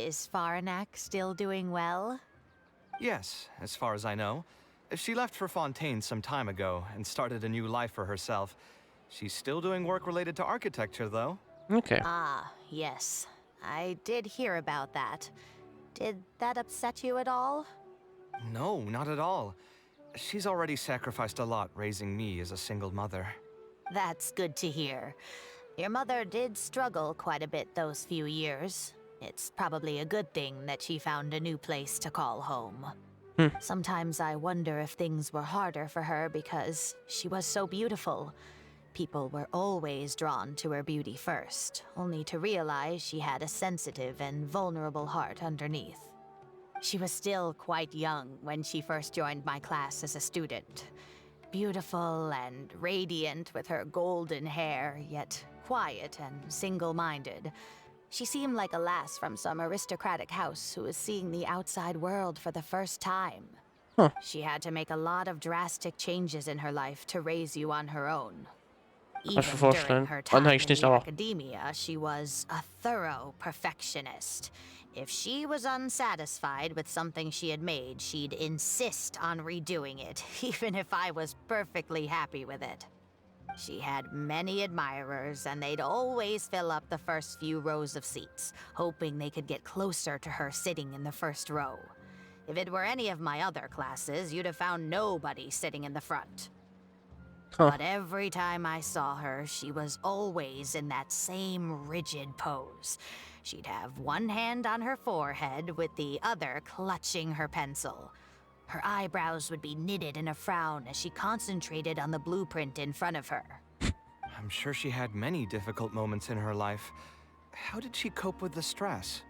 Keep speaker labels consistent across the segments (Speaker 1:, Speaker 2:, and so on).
Speaker 1: Is Faranak still doing well?
Speaker 2: Yes, as far as I know. She left for Fontaine some time ago and started a new life for herself. She's still doing work related to architecture, though.
Speaker 3: Okay.
Speaker 1: Ah, yes. I did hear about that. Did that upset you at all?
Speaker 2: No, not at all. She's already sacrificed a lot raising me as a single mother.
Speaker 1: That's good to hear. Your mother did struggle quite a bit those few years. It's probably a good thing that she found a new place to call home. Sometimes I wonder if things were harder for her because she was so beautiful. People were always drawn to her beauty first, only to realize she had a sensitive and vulnerable heart underneath. She was still quite young when she first joined my class as a student. Beautiful and radiant with her golden hair, yet quiet and single-minded. She seemed like a lass from some aristocratic house who was seeing the outside world for the first time.
Speaker 3: Huh.
Speaker 1: She had to make a lot of drastic changes in her life to raise you on her own.
Speaker 3: Kann ich mir
Speaker 1: Even
Speaker 3: vorstellen.
Speaker 1: during her
Speaker 3: Dann
Speaker 1: time
Speaker 3: eigentlich
Speaker 1: in
Speaker 3: nicht,
Speaker 1: the
Speaker 3: aber.
Speaker 1: academia, she was a thorough perfectionist. If she was unsatisfied with something she had made, she'd insist on redoing it, even if I was perfectly happy with it. She had many admirers, and they'd always fill up the first few rows of seats, hoping they could get closer to her sitting in the first row. If it were any of my other classes, you'd have found nobody sitting in the front.
Speaker 3: Huh.
Speaker 1: But every time I saw her, she was always in that same rigid pose. She'd have one hand on her forehead with the other clutching her pencil. Her eyebrows would be knitted in a frown as she concentrated on the blueprint in front of her.
Speaker 2: I'm sure she had many difficult moments in her life. How did she cope with the stress?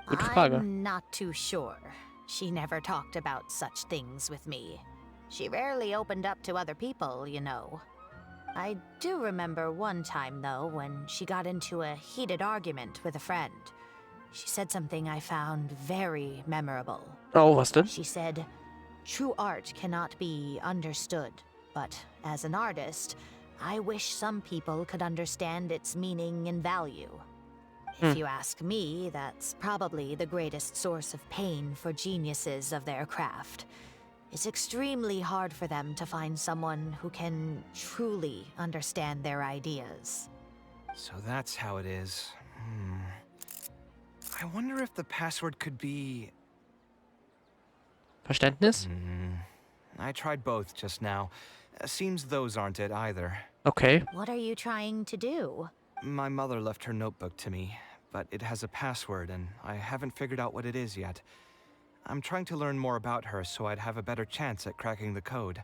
Speaker 3: Gute Frage.
Speaker 1: I'm not too sure. She never talked about such things with me. She rarely opened up to other people, you know. I do remember one time, though, when she got into a heated argument with a friend. She said something I found very memorable.
Speaker 3: Oh, was denn?
Speaker 1: She said, "True art cannot be understood, but as an artist, I wish some people could understand its meaning and value." If you ask me, that's probably the greatest source of pain for geniuses of their craft. It's extremely hard for them to find someone who can truly understand their ideas.
Speaker 2: So that's how it is. I wonder if the password could be...
Speaker 3: Verständnis?
Speaker 2: I tried both just now. Seems those aren't it either.
Speaker 3: Okay.
Speaker 1: What are you trying to do?
Speaker 2: My mother left her notebook to me, but it has a password and I haven't figured out what it is yet. I'm trying to learn more about her so I'd have a better chance at cracking the code.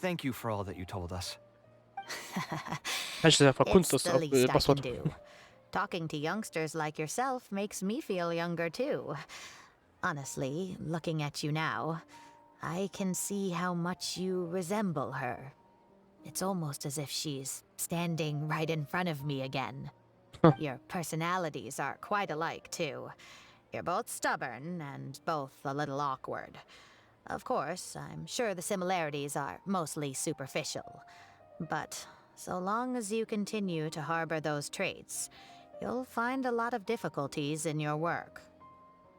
Speaker 2: Thank you for all that you told us.
Speaker 3: Hast du einfach Kunst,
Speaker 1: It's
Speaker 3: das
Speaker 1: the least I can
Speaker 3: Passwort.
Speaker 1: do. Talking to youngsters like yourself makes me feel younger too. Honestly, looking at you now, I can see how much you resemble her. It's almost as if she's standing right in front of me again. Your personalities are quite alike too. You're both stubborn and both a little awkward. Of course, I'm sure the similarities are mostly superficial. But so long as you continue to harbor those traits, you'll find a lot of difficulties in your work.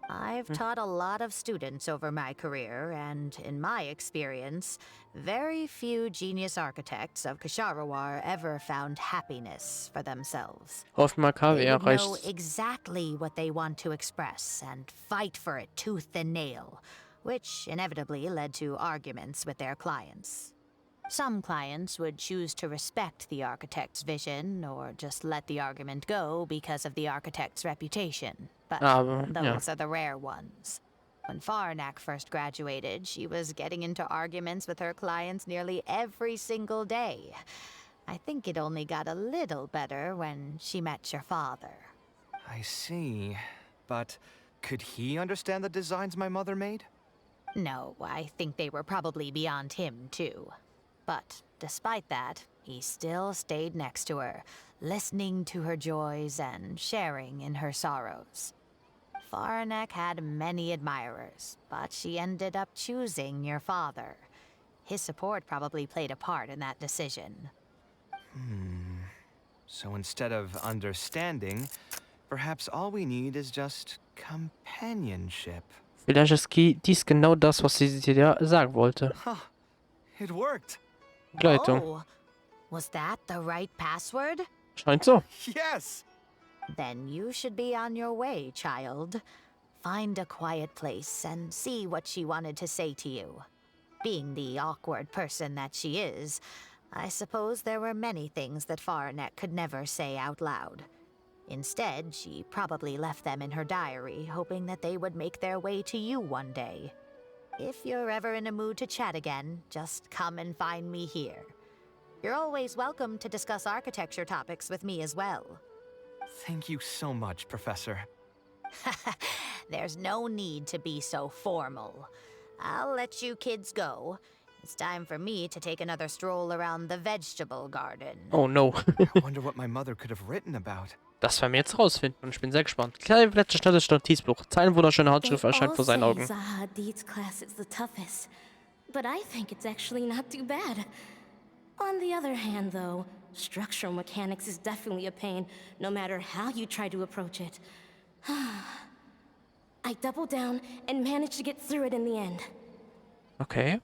Speaker 1: I've taught a lot of students over my career, and in my experience, very few genius architects of Ksharawar ever found happiness for themselves.
Speaker 3: Hoffen mal,
Speaker 1: They
Speaker 3: Kaveh
Speaker 1: would know
Speaker 3: erreicht.
Speaker 1: exactly what they want to express and fight for it tooth and nail, which inevitably led to arguments with their clients. Some clients would choose to respect the architect's vision or just let the argument go because of the architect's reputation, but
Speaker 3: Aber, ja.
Speaker 1: those are the rare ones. When Faranak first graduated, she was getting into arguments with her clients nearly every single day. I think it only got a little better when she met your father.
Speaker 2: I see. But could he understand the designs my mother made?
Speaker 1: No, I think they were probably beyond him, too. But despite that, he still stayed next to her, listening to her joys and sharing in her sorrows. Faranak had many admirers, but she ended up choosing your father. His support probably played a part in that decision.
Speaker 2: So instead of understanding, Perhaps all we need is just companionship.
Speaker 3: Vielleicht ist dies genau das, was sie dir sagen wollte.
Speaker 2: Huh. It worked.
Speaker 3: Begleitung.
Speaker 1: Oh, was that the right password?
Speaker 3: Scheint so.
Speaker 2: Yes.
Speaker 1: Then you should be on your way, child. Find a quiet place and see what she wanted to say to you. Being the awkward person that she is, I suppose there were many things that Faranet could never say out loud. Instead, she probably left them in her diary, hoping that they would make their way to you one day. If you're ever in a mood to chat again, just come and find me here. You're always welcome to discuss architecture topics with me as well.
Speaker 2: Thank you so much, Professor.
Speaker 1: There's no need to be so formal. I'll let you kids go. It's time for me to take another stroll around the vegetable garden.
Speaker 3: Oh no.
Speaker 2: I wonder what my mother could have written about.
Speaker 3: Das werden wir jetzt rausfinden und ich bin sehr gespannt. Kleine Blätter, schnelles Notizbuch. Zeilen wunderschöne Handschrift erscheint vor seinen Augen.
Speaker 4: Hadid's class is the toughest, but I think it's actually not too bad. On the other hand, though, structural mechanics is definitely a pain, no matter how you try to approach it. I doubled down and managed to get through it in the end.
Speaker 3: Okay.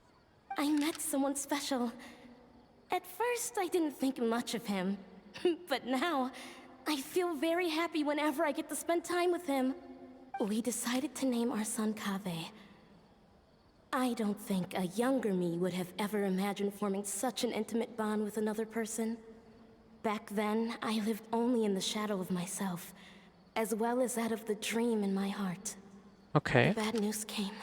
Speaker 4: I met someone special. At first, I didn't think much of him, but now, I feel very happy whenever I get to spend time with him. We decided to name our son Kaveh. I don't think a younger me would have ever imagined forming such an intimate bond with another person. Back then, I lived only in the shadow of myself, as well as that of the dream in my heart.
Speaker 3: Okay.
Speaker 4: The bad news came.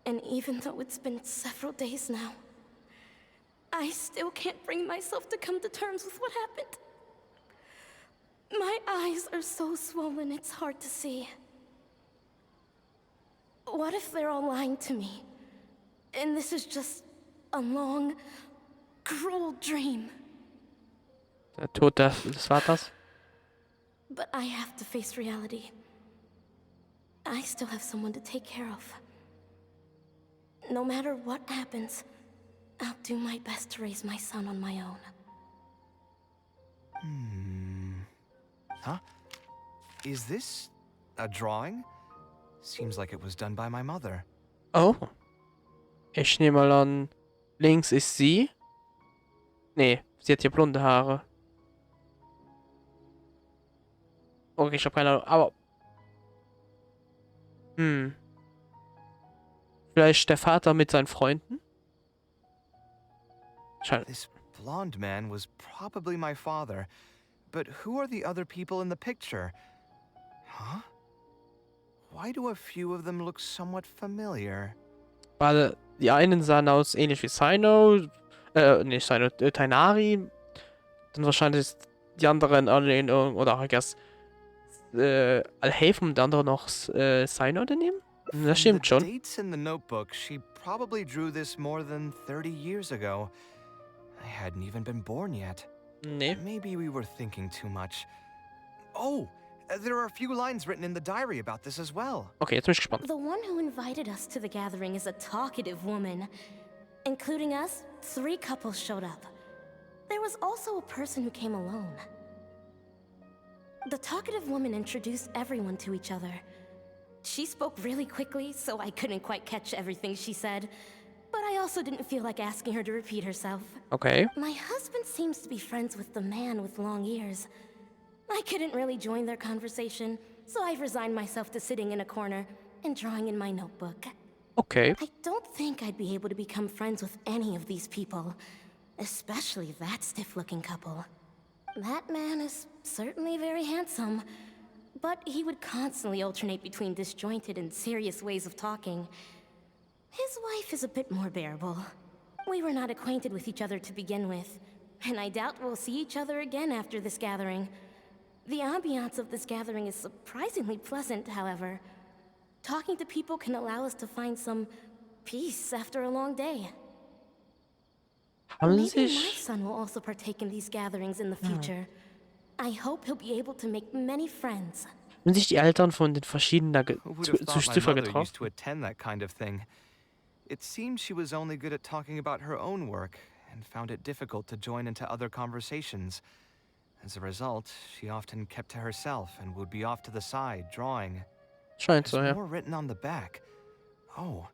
Speaker 4: And even though it's been several days now, I still can't bring myself to come to terms with what happened. My eyes are so swollen, it's hard to see. What if they're all lying to me? And this is just a long, cruel dream.
Speaker 3: Der Tod des Vaters.
Speaker 4: But I have to face reality. I still have someone to take care of. No matter what happens, I'll do my best to raise my son on my own.
Speaker 2: Huh? Is this a drawing? Seems like it was done by my mother.
Speaker 3: Oh. Ich nehme mal an, links ist sie. Nee, sie hat hier blonde Haare. Okay, ich habe keine Ahnung, aber... Vielleicht der Vater mit seinen Freunden?
Speaker 2: This blonde man was probably my father. But who are the other people in the picture? Huh? Why do a few of them look somewhat familiar?
Speaker 3: Weil die einen sahen aus ähnlich wie nicht Sino, Tainari. Dann wahrscheinlich die anderen alle in oder I guess Alhaven und der andere noch Sino daneben? Das stimmt schon.
Speaker 2: The dates in the notebook, she probably drew this more than 30 years ago. I hadn't even been born yet.
Speaker 3: Nee.
Speaker 2: Maybe we were thinking too much. Oh, there are a few lines written in the diary about this as well.
Speaker 3: Okay, jetzt bin ich gespannt.
Speaker 4: The one who invited us to the gathering is a talkative woman. Including us, 3 couples showed up. There was also a person who came alone. The talkative woman introduced everyone to each other. She spoke really quickly, so I couldn't quite catch everything she said. But I also didn't feel like asking her to repeat herself.
Speaker 3: Okay.
Speaker 4: My husband seems to be friends with the man with long ears. I couldn't really join their conversation, so I've resigned myself to sitting in a corner and drawing in my notebook.
Speaker 3: Okay.
Speaker 4: I don't think I'd be able to become friends with any of these people, especially that stiff-looking couple. That man is certainly very handsome, but he would constantly alternate between disjointed and serious ways of talking. His wife is a bit more bearable. We were not acquainted with each other to begin with, and I doubt we'll see each other again after this gathering. The ambiance of this gathering is surprisingly pleasant, however. Talking to people can allow us to find some peace after a long day.
Speaker 3: Haben
Speaker 4: Maybe my
Speaker 3: sich...
Speaker 4: son will also partake in these gatherings in the future. I hope he'll be able to make many friends.
Speaker 3: Haben sich die Eltern von den verschiedenen
Speaker 2: Who would have thought my
Speaker 3: Ziffer
Speaker 2: mother used
Speaker 3: getroffen?
Speaker 2: to attend that kind of thing? It seems she was only good at talking about her own work and found it difficult to join into other conversations. As a result, she often kept to herself and would be off to the side, drawing.
Speaker 3: Scheint
Speaker 2: There's
Speaker 3: so, ja.
Speaker 2: more written on the back. Oh,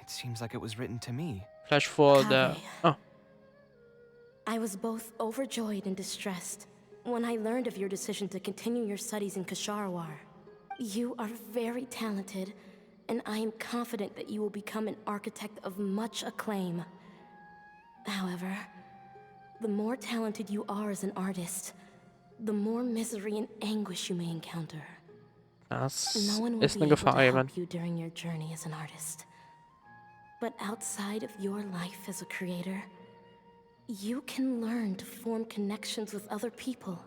Speaker 2: it seems like it was written to me.
Speaker 3: Vielleicht vor der...
Speaker 4: Kaveh.
Speaker 3: Ah,
Speaker 4: I was both overjoyed and distressed when I learned of your decision to continue your studies in Kasharawar. You are very talented, and I am confident that you will become an architect of much acclaim. However, the more talented you are as an artist, the more misery and anguish you may encounter.
Speaker 3: das
Speaker 4: No one will
Speaker 3: ist
Speaker 4: be
Speaker 3: eine
Speaker 4: able to
Speaker 3: Gefahr, jemand.
Speaker 4: help you during your journey as an artist. But outside of your life as a creator, you can learn to form connections with other people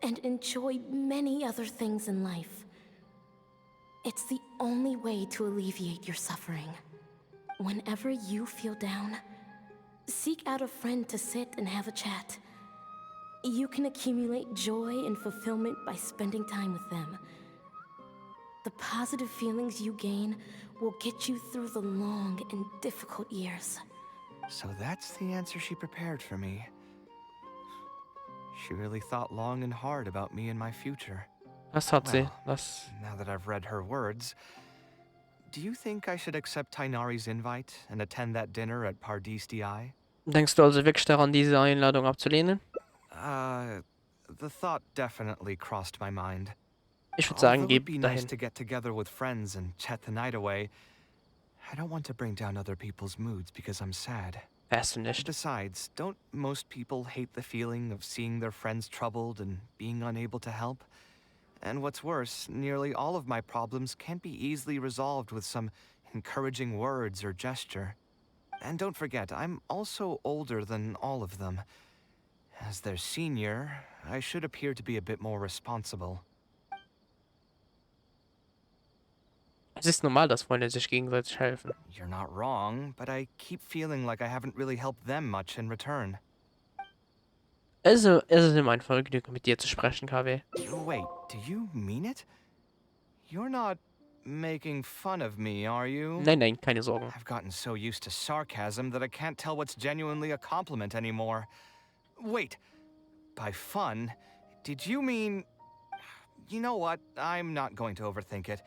Speaker 4: and enjoy many other things in life. It's the only way to alleviate your suffering. Whenever you feel down, seek out a friend to sit and have a chat. You can accumulate joy and fulfillment by spending time with them. The positive feelings you gain will get you through the long and difficult years.
Speaker 2: So that's the answer she prepared for me. She really thought long and hard about me and my future.
Speaker 3: Das hat sie.
Speaker 2: Well,
Speaker 3: Das...
Speaker 2: now that I've read her words, do you think I should accept Tainari's invite and attend that dinner at Pardis DI?
Speaker 3: Denkst du also wirklich daran, diese Einladung abzulehnen?
Speaker 2: The thought definitely crossed my mind.
Speaker 3: Ich würde
Speaker 2: Although
Speaker 3: sagen,
Speaker 2: it
Speaker 3: geh
Speaker 2: would be nice
Speaker 3: dahin.
Speaker 2: to get together with friends and chat the night away, I don't want to bring down other people's moods because I'm sad.
Speaker 3: Weißt du nicht.
Speaker 2: Besides, don't most people hate the feeling of seeing their friends troubled and being unable to help? And what's worse, nearly all of my problems can't be easily resolved with some encouraging words or gesture. And don't forget, I'm also older than all of them. As their senior, I should appear to be a bit more responsible.
Speaker 3: Es ist normal, dass Freunde sich gegenseitig helfen.
Speaker 2: You're not wrong, but I keep feeling like I haven't really helped them much in return.
Speaker 3: Also, es ist immer ein Vergnügen, mit dir zu sprechen, KW.
Speaker 2: Wait, do you mean it? You're not making fun of me, are you?
Speaker 3: Nein, nein, keine Sorgen.
Speaker 2: I've gotten so used to sarcasm that I can't tell what's genuinely a compliment anymore. Wait, by fun, did you mean... You know what? I'm not going to overthink it.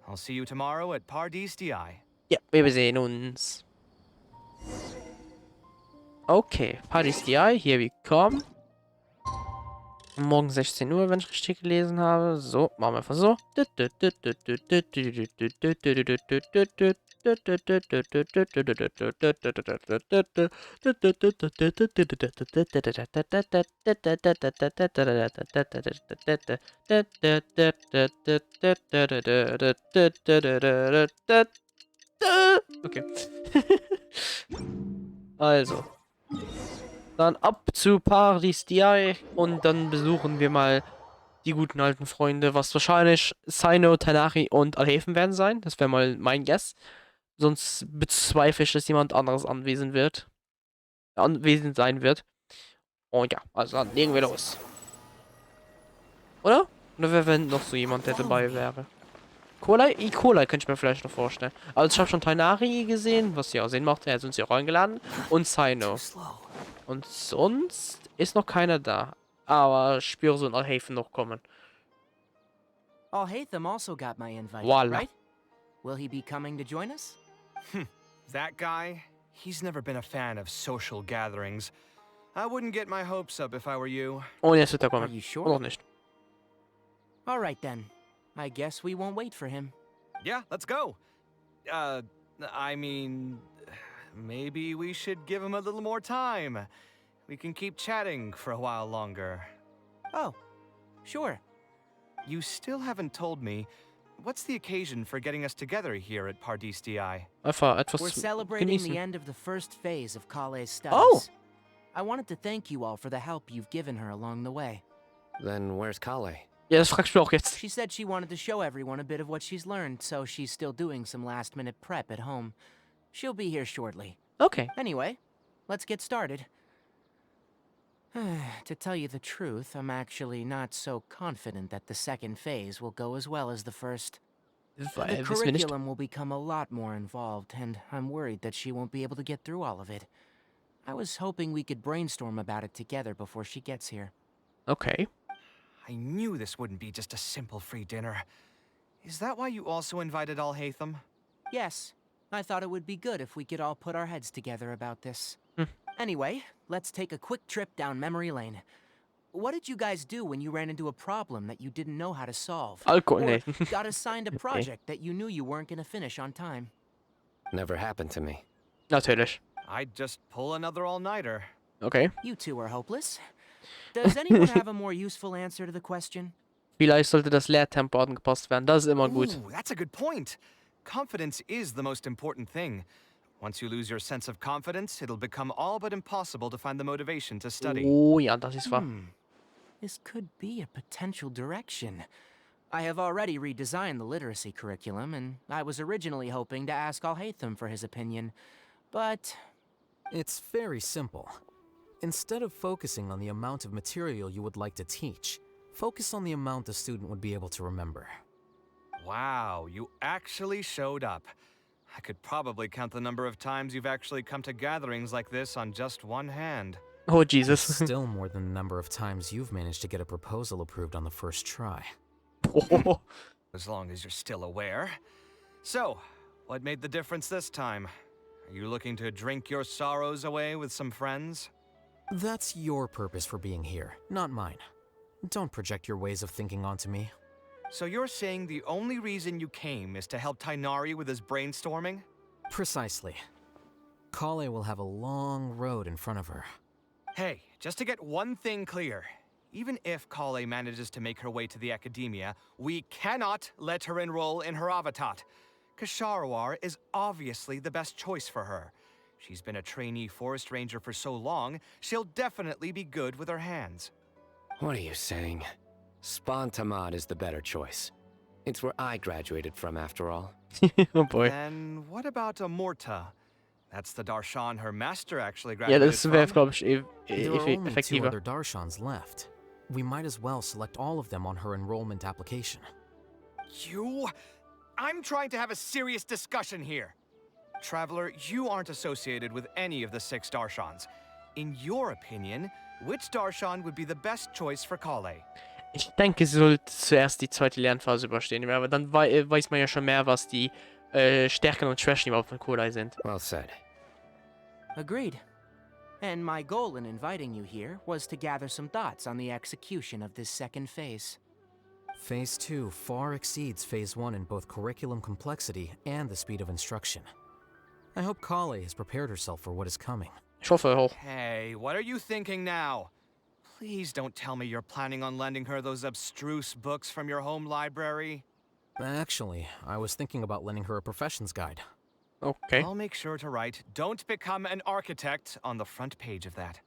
Speaker 2: I'll see you tomorrow at Pardis DI.
Speaker 3: Ja, wir sehen uns. Okay, Partys DI, here we come. Morgen 16 Uhr, wenn ich richtig gelesen habe. So, machen wir einfach so. Okay. Also. Dann ab zu Paris DI und dann besuchen wir mal die guten alten Freunde, was wahrscheinlich Sino, Tanari und Alhefen werden sein. Das wäre mal mein Guess. Sonst bezweifle ich, dass jemand anderes anwesend sein wird. Und ja, also dann legen wir los. Oder? Oder wer, wenn noch so jemand, der dabei wäre? Cola könnte ich mir vielleicht noch vorstellen. Also ich habe schon Tainari gesehen, was ja Sinn macht, er hat uns ja auch eingeladen. Und Sino. Und sonst ist noch keiner da. Aber ich spüre so ein Alhafen noch kommen.
Speaker 5: Alhatham also got my invite,
Speaker 3: Voila.
Speaker 5: right? Will he be coming to join us?
Speaker 2: That guy? He's never been a fan of social gatherings. I wouldn't get my hopes up if I were you.
Speaker 3: Und jetzt wird er
Speaker 5: Are
Speaker 3: kommen.
Speaker 5: you sure?
Speaker 3: Oder noch nicht.
Speaker 5: All right then. I guess we won't wait for him.
Speaker 2: Yeah, let's go. I mean, maybe we should give him a little more time. We can keep chatting for a while longer.
Speaker 5: Oh, sure.
Speaker 2: You still haven't told me, what's the occasion for getting us together here at Pardis DI?
Speaker 3: Einfach etwas
Speaker 5: We're
Speaker 3: zu
Speaker 5: celebrating
Speaker 3: genießen.
Speaker 5: the end of the first phase of Kale's studies.
Speaker 3: Oh!
Speaker 5: I wanted to thank you all for the help you've given her along the way.
Speaker 6: Then where's Kale?
Speaker 3: Ja, das fragst du auch jetzt.
Speaker 5: She said she wanted to show everyone a bit of what she's learned, so she's still doing some last-minute prep at home. She'll be here shortly.
Speaker 3: Okay.
Speaker 5: Anyway, let's get started. To tell you the truth, I'm actually not so confident that the second phase will go as well as the first. The
Speaker 3: Wissen wir nicht.
Speaker 5: curriculum will become a lot more involved, and I'm worried that she won't be able to get through all of it. I was hoping we could brainstorm about it together before she gets here.
Speaker 3: Okay.
Speaker 2: I knew this wouldn't be just a simple free dinner. Is that why you also invited Al-Haytham?
Speaker 5: Yes, I thought it would be good if we could all put our heads together about this.
Speaker 3: Hmm.
Speaker 5: Anyway, let's take a quick trip down memory lane. What did you guys do when you ran into a problem that you didn't know how to solve?
Speaker 3: Alkohol,
Speaker 5: Or
Speaker 3: nee.
Speaker 5: got assigned a project that you knew you weren't gonna finish on time?
Speaker 6: Never happened to me.
Speaker 3: Natürlich.
Speaker 2: I'd just pull another all-nighter.
Speaker 3: Okay.
Speaker 5: You two are hopeless. Does anyone have a more useful answer to the question?
Speaker 3: Vielleicht sollte das Leertempo angepasst werden. Das ist immer gut.
Speaker 2: Ooh, that's a good point. Confidence is the most important thing. Once you lose your sense of confidence, it'll become all but impossible to find the motivation to study.
Speaker 3: Oh ja, das ist wahr.
Speaker 5: This could be a potential direction. I have already redesigned the literacy curriculum, and I was originally hoping to ask Al-Haytham for his opinion. But
Speaker 7: It's very simple. Instead of focusing on the amount of material you would like to teach, focus on the amount the student would be able to remember.
Speaker 2: Wow, you actually showed up. I could probably count the number of times you've actually come to gatherings like this on just one hand.
Speaker 3: Oh, Jesus.
Speaker 7: Still more than the number of times you've managed to get a proposal approved on the first try.
Speaker 3: Oh.
Speaker 2: As long as you're still aware. So, what made the difference this time? Are you looking to drink your sorrows away with some friends?
Speaker 7: That's your purpose for being here, not mine. Don't project your ways of thinking onto me.
Speaker 2: So you're saying the only reason you came is to help Tainari with his brainstorming?
Speaker 7: Precisely. Kale will have a long road in front of her.
Speaker 2: Hey, just to get one thing clear. Even if Kale manages to make her way to the academia, we cannot let her enroll in her avatat. Kasharawar is obviously the best choice for her. She's been a trainee forest ranger for so long, she'll definitely be good with her hands.
Speaker 6: What are you saying? Spontamad is the better choice. It's where I graduated from, after all.
Speaker 3: Oh boy.
Speaker 2: Then what about Amorta? That's the Darshan her master actually
Speaker 3: Ja,
Speaker 2: graduated
Speaker 3: das wäre,
Speaker 2: from.
Speaker 3: glaube ich,
Speaker 7: There are only 2
Speaker 3: effektiver.
Speaker 7: other Darshans left. We might as well select all of them on her enrollment application.
Speaker 2: I'm trying to have a serious discussion here. Traveler, you aren't associated with any of the 6 Darshans. In your opinion, which Darshan would be the best choice for Kale?
Speaker 3: Ich denke, sie sollte zuerst die zweite Lernphase überstehen, aber dann weiß man ja schon mehr, was die Stärken und Schwächen überhaupt von Kodai sind.
Speaker 6: Well said.
Speaker 5: agreed. And my goal in inviting you here was to gather some thoughts on the execution of this second phase.
Speaker 7: Phase 2 far exceeds Phase 1 in both curriculum complexity and the speed of instruction. I hope Kale has prepared herself for what is coming.
Speaker 3: Ich hoffe auch.
Speaker 2: Hey, what are you thinking now? Please don't tell me you're planning on lending her those abstruse books from your home library.
Speaker 7: Actually, I was thinking about lending her a professions guide.
Speaker 3: Okay.
Speaker 2: I'll make sure to write, "Don't become an architect" on the front page of that.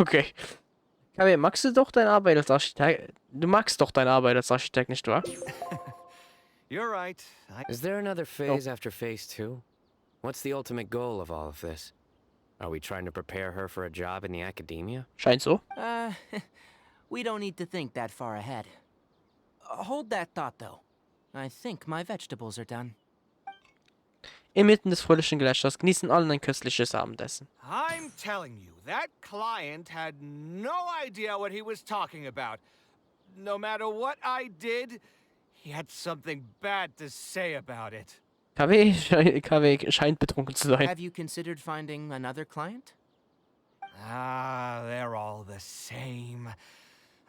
Speaker 3: Okay. Kaveh, magst du doch deine Arbeit als Architekt? Du magst doch deine Arbeit als Architekt, nicht wahr?
Speaker 2: You're right.
Speaker 6: Is there another phase after Phase 2? What's the ultimate goal of all of this? Are we trying to prepare her for a job in the academia?
Speaker 3: Scheint so.
Speaker 5: We don't need to think that far ahead. Hold that thought, though. I think my vegetables are done.
Speaker 3: Inmitten des fröhlichen Gelächters genießen alle ein köstliches Abendessen.
Speaker 2: I'm telling you, that client had no idea what he was talking about. No matter what I did, he had something bad to say about it.
Speaker 3: Kaveh scheint betrunken zu sein.
Speaker 5: Have you considered finding another client?
Speaker 2: They're all the same.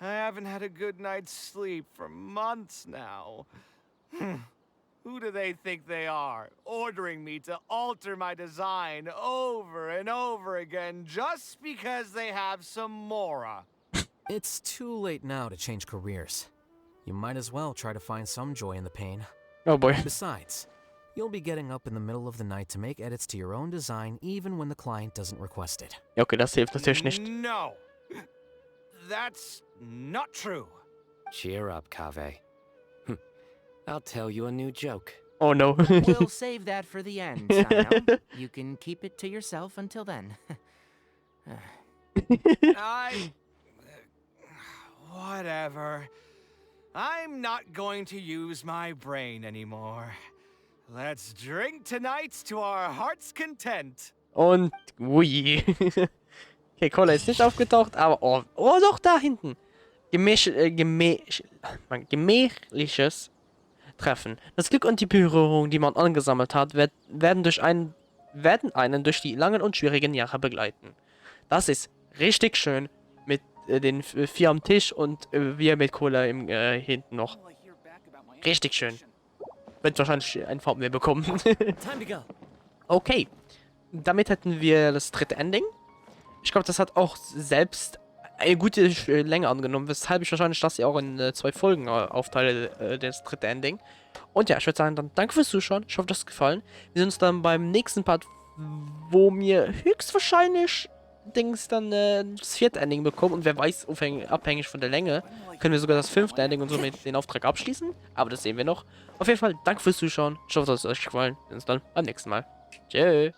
Speaker 2: I haven't had a good night's sleep for months now. Who do they think they are, ordering me to alter my design over and over again just because they have some mora?
Speaker 7: It's too late now to change careers. You might as well try to find some joy in the pain.
Speaker 3: Oh boy.
Speaker 7: Besides, you'll be getting up in the middle of the night to make edits to your own design even when the client doesn't request it.
Speaker 3: Ja, okay, das hilft natürlich nicht.
Speaker 2: No. That's not true.
Speaker 6: Cheer up, Kaveh. I'll tell you a new joke.
Speaker 3: Oh no.
Speaker 5: We'll save that for the end, Sino. You can keep it to yourself until then.
Speaker 2: Whatever. I'm not going to use my brain anymore. Let's drink tonight to our heart's content.
Speaker 3: Und ui. Okay, Cola ist nicht aufgetaucht, aber oh doch, da hinten. gemächliches Treffen. Das Glück und die Berührung, die man angesammelt hat, werden einen durch die langen und schwierigen Jahre begleiten. Das ist richtig schön mit den vier am Tisch und wir mit Cola im hinten noch. Richtig schön. Wird wahrscheinlich ein Farben mehr bekommen. Okay. Damit hätten wir das dritte Ending. Ich glaube, das hat auch selbst eine gute Länge angenommen, weshalb ich wahrscheinlich das ja auch in 2 Folgen aufteile, das dritte Ending. Und ja, ich würde sagen, dann danke fürs Zuschauen. Ich hoffe, das hat gefallen. Wir sehen uns dann beim nächsten Part, wo mir höchstwahrscheinlich dann das vierte Ending bekommen. Und wer weiß, abhängig von der Länge, können wir sogar das 5. Ending und somit den Auftrag abschließen. Aber das sehen wir noch. Auf jeden Fall, danke fürs Zuschauen. Ich hoffe, das hat euch gefallen. Wir sehen uns dann beim nächsten Mal. Tschö.